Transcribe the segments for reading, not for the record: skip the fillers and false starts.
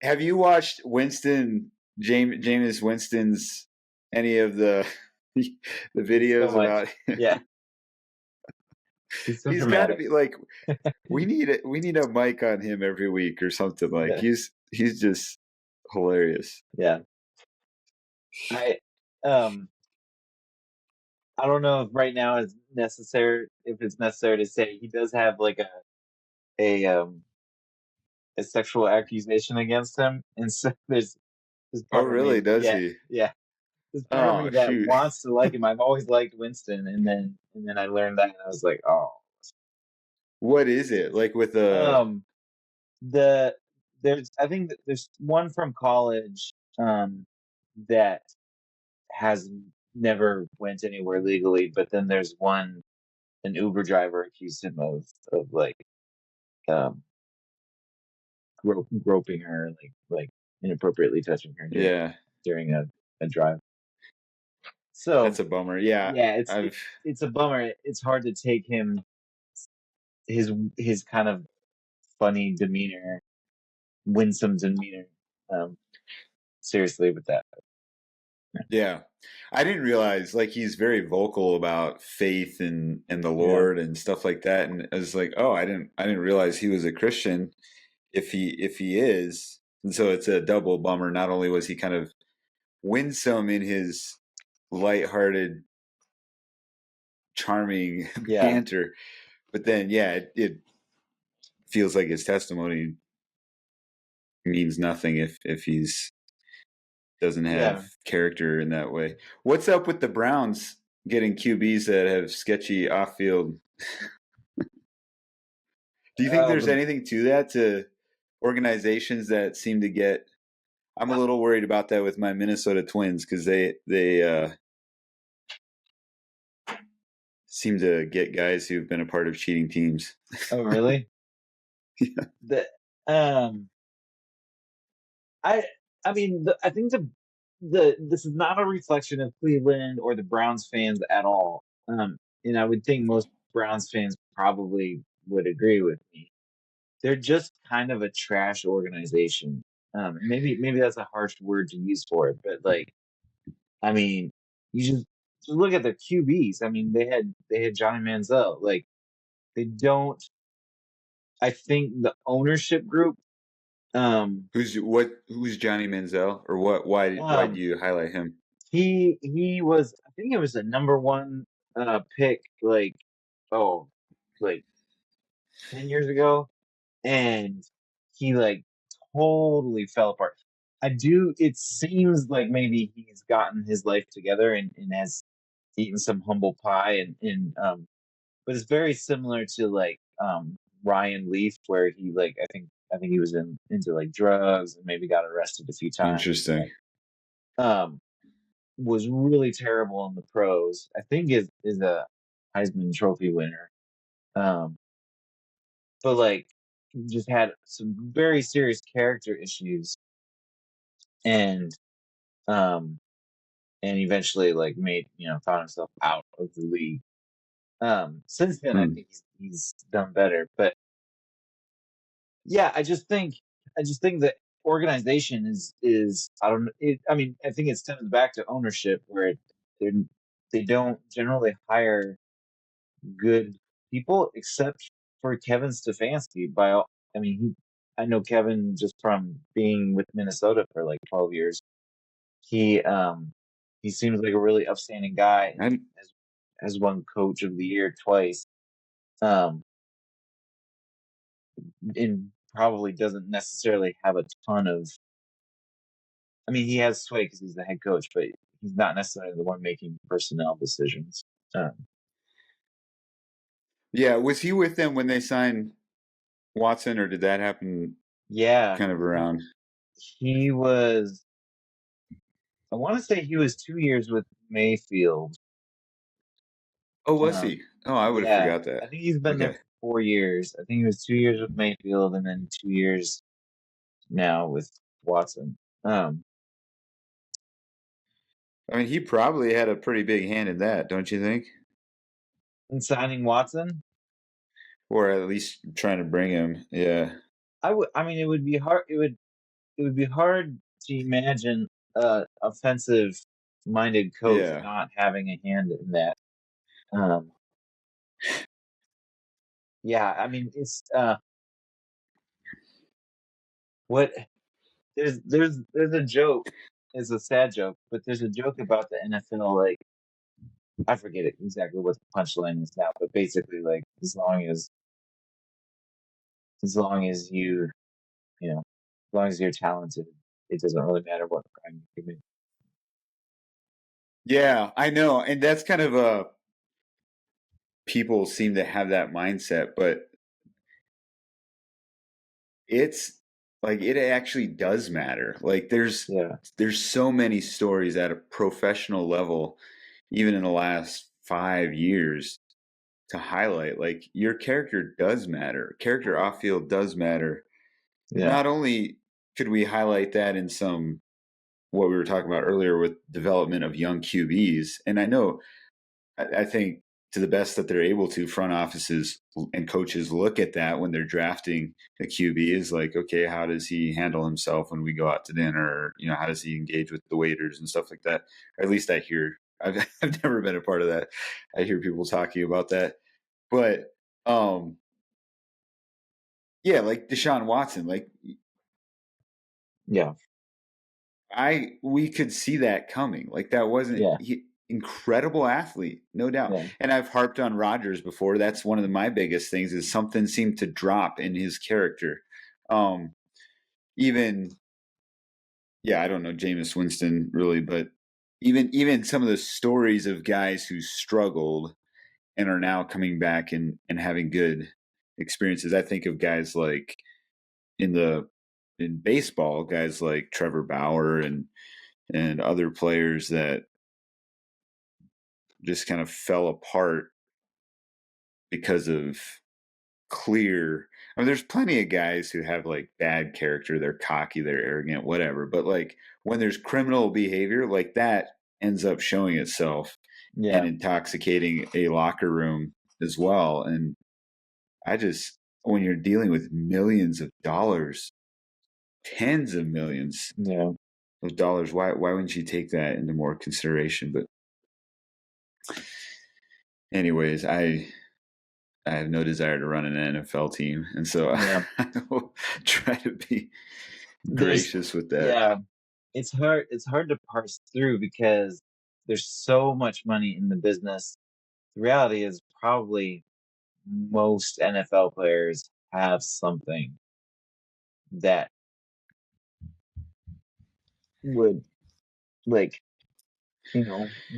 Have you watched Jameis Winston's any of the the It's so videos much. about him? Yeah, he's so He's got to dramatic. be like we need a mic on him every week or something. Like Yeah, he's just hilarious. yeah. I um I don't know if right now is necessary. If it's necessary to say he does have like a um a sexual accusation against him, and so there's Oh, part of really? me, Does yeah, he? yeah. There's part of me Oh, that shoot. wants to like him. I've always liked Winston, and then I learned that, and I was like, oh. What is it like with a? Um, the there's I think that there's one from college that has never went anywhere legally, but then there's one an Uber driver accused him of like um groping her, like inappropriately touching her Yeah, during a drive. So that's a bummer. Yeah, yeah, I've. it's a bummer. It's hard to take him his kind of funny demeanor, winsome demeanor, um, seriously with that. Yeah. I didn't realize like he's very vocal about faith and the Yeah, Lord and stuff like that. And I was like, oh, I didn't realize he was a Christian if he is. And so it's a double bummer. Not only was he kind of winsome in his lighthearted, charming yeah, banter, but then yeah, it feels like his testimony means nothing if he's doesn't have yeah. character in that way. What's up with the Browns getting QBs that have sketchy off-field? Do you think there's The anything to that, to organizations that seem to get? I'm a little worried about that with my Minnesota Twins because they seem to get guys who've been a part of cheating teams. Oh, really? The um, I I mean, I think the this is not a reflection of Cleveland or the Browns fans at all. And I would think most Browns fans probably would agree with me. They're just kind of a trash organization. Maybe that's a harsh word to use for it, but like, I mean, you just look at their QBs. I mean, they had Johnny Manziel. Like, they don't. I think the ownership group. Um, Who's Johnny Manziel, or what? Why do um, you highlight him? he was. I think it was a number one pick. Oh, like 10 years ago, and he like totally fell apart. It seems like maybe he's gotten his life together and has eaten some humble pie and but it's very similar to like Ryan Leaf, where he like I think he was into like drugs and maybe got arrested a few times, Interesting. um was really terrible in the pros. I think is a Heisman Trophy winner. um but like just had some very serious character issues, and um and eventually like made found himself out of the league. Since then I Hmm. think he's done better, but yeah, I just think that organization is I don't it, I mean I think it stems back to ownership, where they they don't generally hire good people except for Kevin Stefanski. I mean, I know Kevin just from being with Minnesota for like 12 years. He um he seems like a really upstanding guy, and I has won Coach of the Year twice. Um, and probably doesn't necessarily have a ton of. I mean, he has sway because he's the head coach, but he's not necessarily the one making personnel decisions. Um, Yeah, was he with them when they signed Watson, or did that happen yeah, kind of around? he was. I want to say he was 2 years with Mayfield. Oh, was Um, he? Oh, I would have yeah, forgot that. I think he's been there Okay. for 4 years. I think he was 2 years with Mayfield and then 2 years now with Watson. Um, I mean, he probably had a pretty big hand in that, don't you think? in signing Watson, Or at least trying to bring him. Yeah. I mean, it would be hard. it would be hard to imagine a offensive minded coach Yeah. not having a hand in that. Um, yeah, I mean, what there's a joke. It's a sad joke, but there's a joke about the NFL. Like, I forget it exactly what the punchline is now, but basically, like, as long as as long as you're talented, it doesn't really matter what crime you commit. Yeah, I know. And that's kind of people seem to have that mindset, but it's like it actually does matter. Like Yeah, there's so many stories at a professional level, even in the last 5 years, to highlight. Like your character does matter. Character off field does matter. And yeah, not only could we highlight that in some what we were talking about earlier with development of young QBs, and I think to the best that they're able to, front offices and coaches look at that when they're drafting a QB is like, okay, how does he handle himself when we go out to dinner? Or, how does he engage with the waiters and stuff like that? Or at least I hear. I've never been a part of that. I hear people talking about that, but yeah, like Deshaun Watson, like yeah, we could see that coming. Like that wasn't yeah, incredible athlete, no doubt. yeah, And I've harped on Rodgers before. That's one of my biggest things is something seemed to drop in his character. Um, even yeah, I don't know Jameis Winston really, but even some of the stories of guys who struggled and are now coming back and having good experiences. I think of guys like in the in baseball, guys like Trevor Bauer and other players that just kind of fell apart because of clear. I mean, there's plenty of guys who have like bad character. They're cocky, they're arrogant, whatever. But like when there's criminal behavior, like that ends up showing itself and yeah, intoxicating a locker room as well. And when you're dealing with millions of dollars, tens of millions yeah, of dollars, why wouldn't you take that into more consideration? But anyways, I have no desire to run an NFL team, and so yeah. I will try to be There's gracious with that. yeah, it's hard to parse through because there's so much money in the business. The reality is probably most NFL players have something that would, like,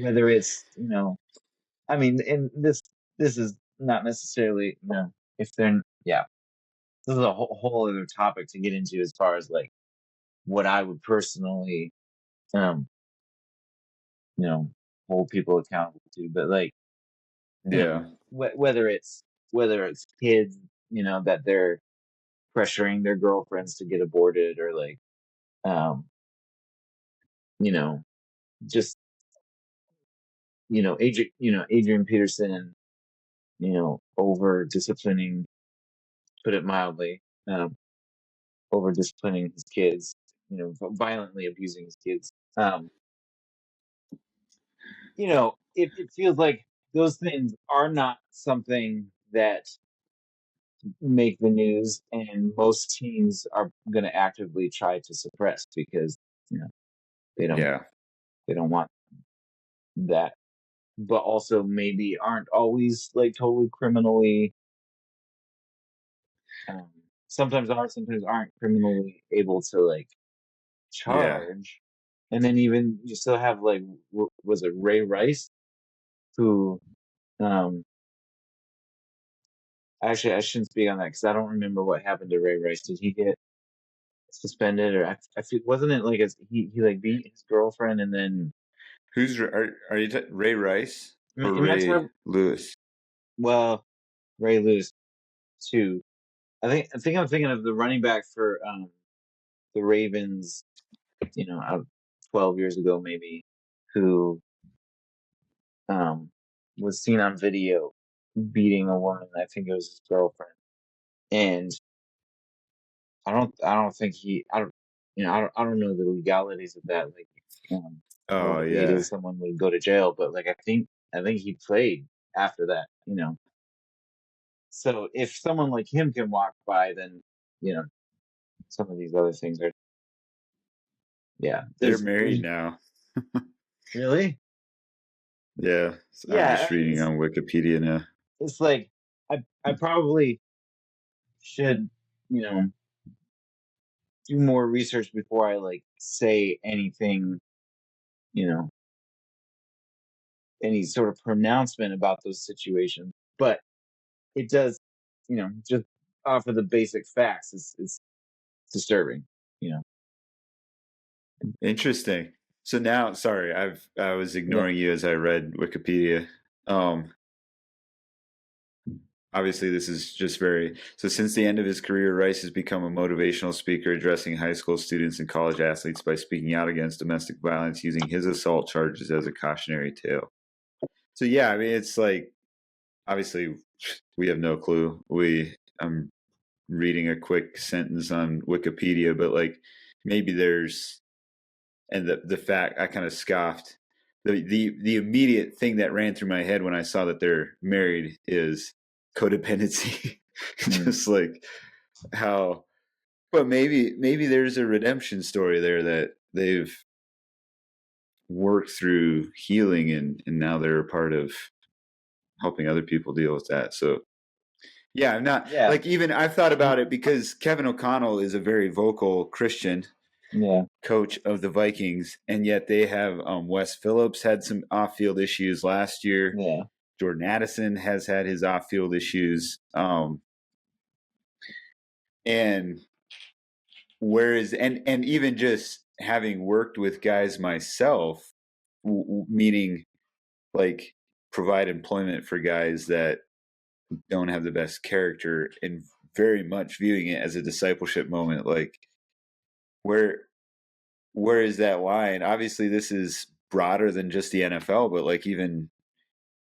whether it's, I mean, and this is not necessarily, if they're yeah, this is a whole other topic to get into as far as like what I would personally um you know hold people accountable to, but like, Yeah, whether it's kids, that they're pressuring their girlfriends to get aborted, or like, um you know just, Adrian Peterson, over disciplining, put it mildly, over disciplining his kids, violently abusing his kids. It feels like those things are not something that make the news, and most teams are going to actively try to suppress because, you know they don't yeah, they don't want that, but also maybe aren't always like totally criminally, um, sometimes are, sometimes aren't criminally able to like yeah. charge. And then even you still have like, was it Ray Rice, who, um actually, I shouldn't speak on that because I don't remember what happened to Ray Rice. Did he get suspended, or I feel, wasn't it like, he like beat his girlfriend, and then, Are you Ray Rice or am I Ray terrible? Lewis? Well, Ray Lewis too. I think I'm thinking of the running back for the Ravens, 12 years ago maybe, who, um was seen on video beating a woman. I think it was his girlfriend, and I don't think he. I don't. I don't know the legalities of that, like how Oh legally yeah, someone would go to jail, but like I think he played after that. So if someone like him can walk by, then you know some of these other things are, yeah. they're There's married now. really, Yeah, I'm yeah. just reading on Wikipedia now. It's like I probably should you know do more research before I like say anything, you know, any sort of pronouncement about those situations. But it does, just off of the basic facts, it's disturbing. You know. Interesting. So now, sorry, I was Yeah. ignoring you as I read Wikipedia. Um, Obviously, this is just very so. Since the end of his career, Rice has become a motivational speaker, addressing high school students and college athletes by speaking out against domestic violence, using his assault charges as a cautionary tale. So yeah, I mean, it's like obviously we have no clue. I'm reading a quick sentence on Wikipedia, but like maybe there's and the fact I kind of scoffed. The immediate thing that ran through my head when I saw that they're married is codependency. Mm. Just like how but maybe there's a redemption story there that they've worked through healing and now they're a part of helping other people deal with that. So yeah, I'm not Yeah. like even I've thought And about it because Kevin O'Connell is a very vocal Christian yeah. coach of the Vikings, and yet they have Wes Phillips had some off-field issues last year. Yeah. Jordan Addison has had his off-field issues, and whereas and even just having worked with guys myself, meaning like provide employment for guys that don't have the best character, and very much viewing it as a discipleship moment, like where where is that line? Obviously, this is broader than just the NFL, but like even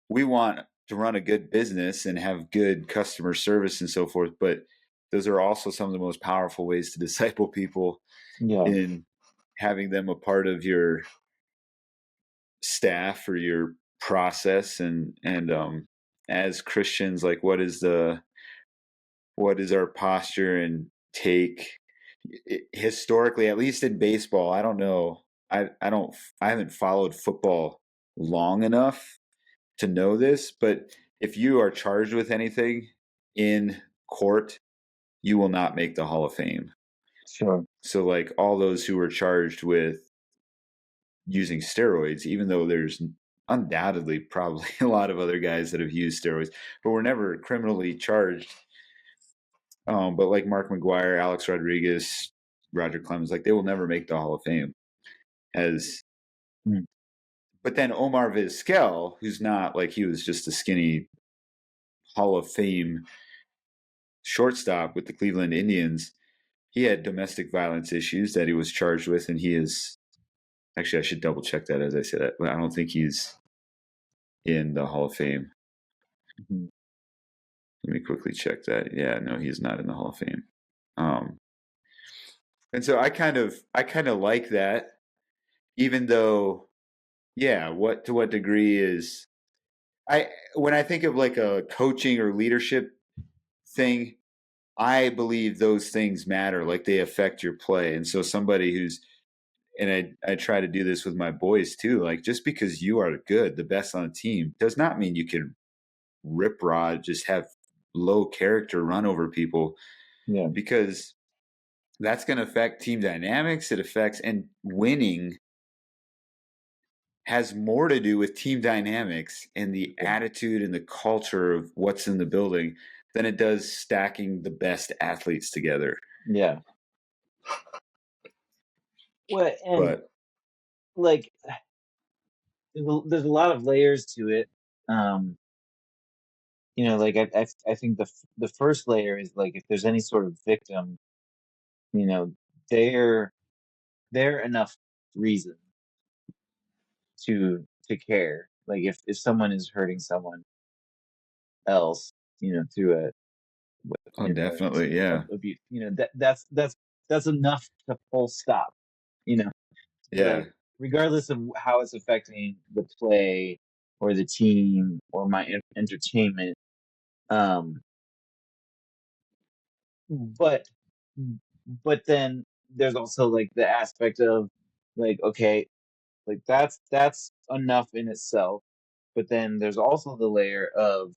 we want to run a good business and have good customer service and so forth. But those are also some of the most powerful ways to disciple people Yeah. in having them a part of your staff or your process and as Christians, like what is our posture and take historically, at least in baseball. I don't know. I don't I haven't followed football long enough to know this, but if you are charged with anything in court, you will not make the Hall of Fame. Sure. So like all those who were charged with using steroids, even though there's undoubtedly probably a lot of other guys that have used steroids, but were never criminally charged. But like Mark McGuire, Alex Rodriguez, Roger Clemens, like they will never make the Hall of Fame. As Mm. but then Omar Vizquel, who's not like he was just a skinny Hall of Fame shortstop with the Cleveland Indians. He had domestic violence issues that he was charged with, and he is actually I should double check that as I say that, but I don't think he's in the Hall of Fame. Mhm. Let me quickly check that. Yeah, no, he's not in the Hall of Fame. Um, and so I kind of like that, even though, yeah, what to what degree is I when I think of like a coaching or leadership thing, I believe those things matter, like they affect your play. And so somebody who's and I try to do this with my boys too, like just because you are good, the best on the team, does not mean you can rip rod, just have low character run over people Yeah. because that's going to affect team dynamics. It affects and winning has more to do with team dynamics and the Yeah. attitude and the culture of what's in the building than it does stacking the best athletes together. Yeah. Well, and But like there's a lot of layers to it. Um, like I think the first layer is like if there's any sort of victim, you know, they're they're enough reason to care. Like if someone is hurting someone else, through a oh, whether it's definitely, yeah. abuse, that's that's enough to full stop. You know, Yeah. like regardless of how it's affecting the play or the team or my entertainment. Um, but but then there's also like the aspect of like, okay, like that's enough in itself. But then there's also the layer of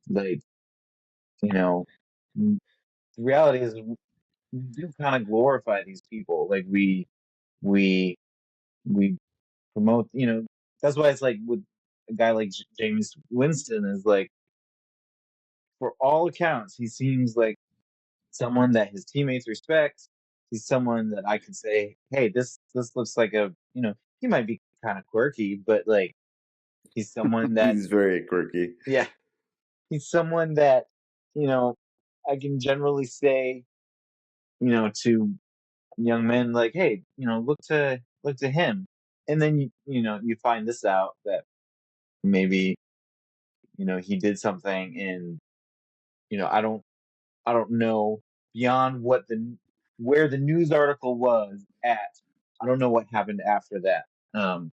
like, you know, the reality is we do kind of glorify these people. Like we we promote, that's why it's like with a guy like James Winston is like, for all accounts, he seems like someone that his teammates respect. He's someone that I can say, hey, this looks like he might be kind of quirky, but like he's someone that, He's very quirky. yeah, he's someone that, you know, I can generally say, to young men like, hey, look to him. And then you find this out that maybe, he did something and, I don't know beyond where the news article was at. I don't know what happened after that. Um,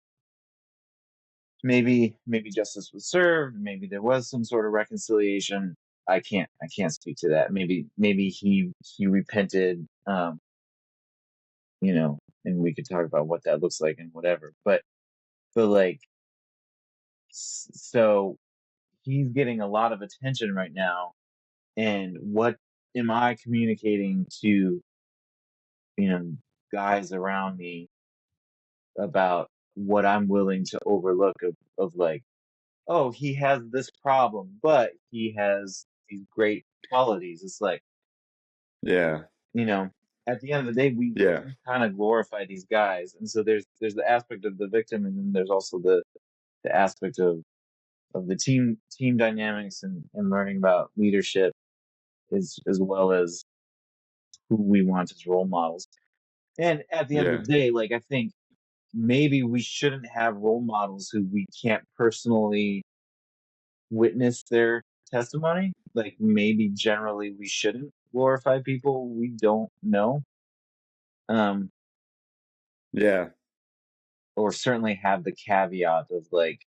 maybe justice was served. Maybe there was some sort of reconciliation. I can't speak to that. Maybe he repented. And we could talk about what that looks like and whatever. But like, so he's getting a lot of attention right now. And what am I communicating to, you know, guys around me about what I'm willing to overlook of like, oh, he has this problem, but he has these great qualities. It's like, Yeah. you know, at the end of the day, we Yeah. kind of glorify these guys. And so there's the aspect of the victim, and then there's also the aspect of the team dynamics and learning about leadership as well as who we want as role models. And at the end of Yeah. the day, like I think maybe we shouldn't have role models who we can't personally witness their testimony. Like maybe generally we shouldn't glorify people we don't know. Um, Yeah. or certainly have the caveat of like,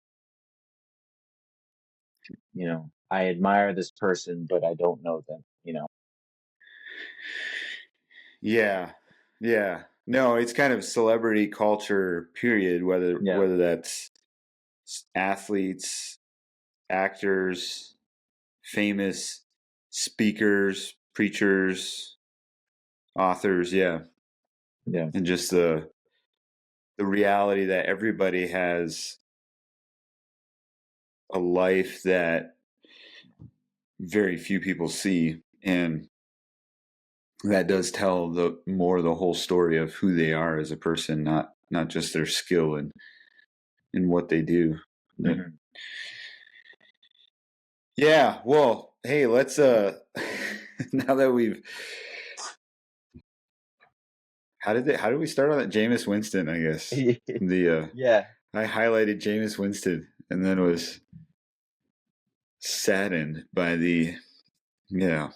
I admire this person, but I don't know them. Yeah. Yeah. No, it's kind of celebrity culture, period, whether Yeah. whether that's athletes, actors, famous speakers, preachers, authors, yeah. Yeah. And just the reality that everybody has a life that very few people see, and that does tell the whole story of who they are as a person, not just their skill and in what they do. But Hmm. yeah, well, hey, let's now that we've how did we start on that? Jameis Winston, I guess. The Yeah. I highlighted Jameis Winston and then was saddened by the yeah.